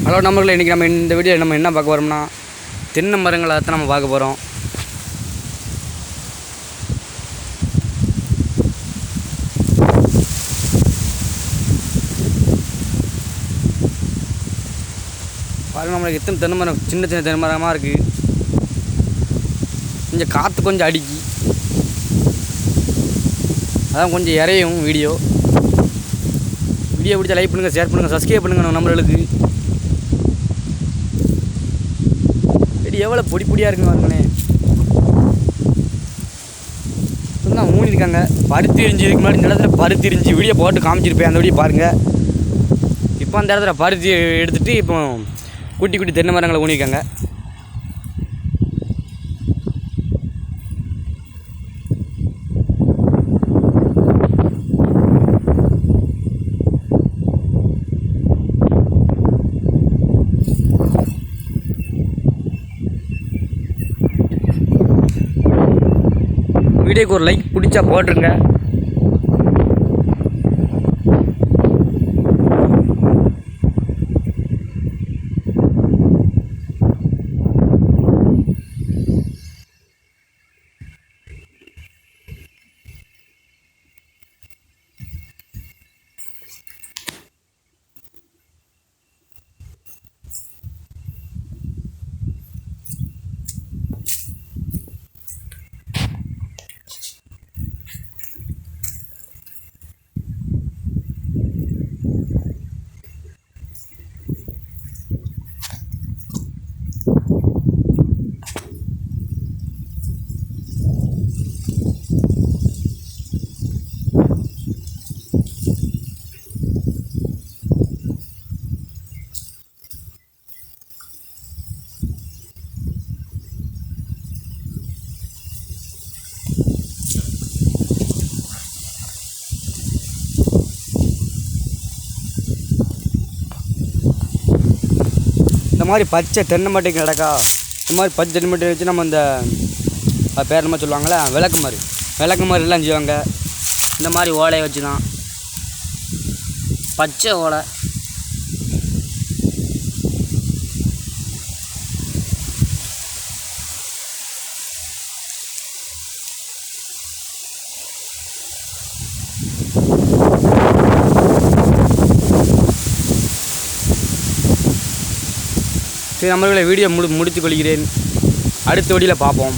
Hello நண்பர்களே, இன்றைக்கி நம்ம இந்த வீடியோ நம்ம என்ன பார்க்க போகிறோம்னா தென்னை மரங்களை தான் நம்ம பார்க்க போகிறோம். பாருங்கள், நம்மளுக்கு எத்தனை தென்னை மரம், சின்ன சின்ன தென்னை மரமாக இருக்குது. கொஞ்சம் காற்று கொஞ்சம் அடிக்கி, அதான் கொஞ்சம் இறையும். வீடியோ பிடிச்சா லைக் பண்ணுங்கள், ஷேர் பண்ணுங்கள், சப்ஸ்கிரைப் பண்ணுங்கள். நம்மளுக்கு செடி எவ்வளோ பொடி பொடியாக இருக்குங்க பாருங்களேன். இப்போதான் ஊனிருக்காங்க. பருத்தி எரிஞ்சு இதுக்கு முன்னாடி இந்த இடத்துல பருத்தி எரிஞ்சு வீடியோ போட்டு காமிச்சிருப்பேன், அந்த வீடியோ பாருங்கள். இப்போ அந்த இடத்துல பருத்தி எடுத்துகிட்டு இப்போ குட்டி குட்டி தென்னை மரங்களை ஊனிருக்காங்க. வீடியோக்கு ஒரு லைக் பிடிச்சா போட்டுருங்க. இந்த மாதிரி பச்சை தென்னை மட்டைக்கு கிடக்கா. இந்த மாதிரி பச்சை தென்னை மட்டை வச்சு நம்ம இந்த பேர் நம்ம சொல்லுவாங்களே, விளக்கு மாதிரி எல்லாம் செய்வாங்க. இந்த மாதிரி ஓலையை வச்சு தான், பச்சை ஓலை. சரி, நம்மளோட வீடியோ முடித்துக் கொள்கிறேன். அடுத்த வீடியோவில் பார்ப்போம்.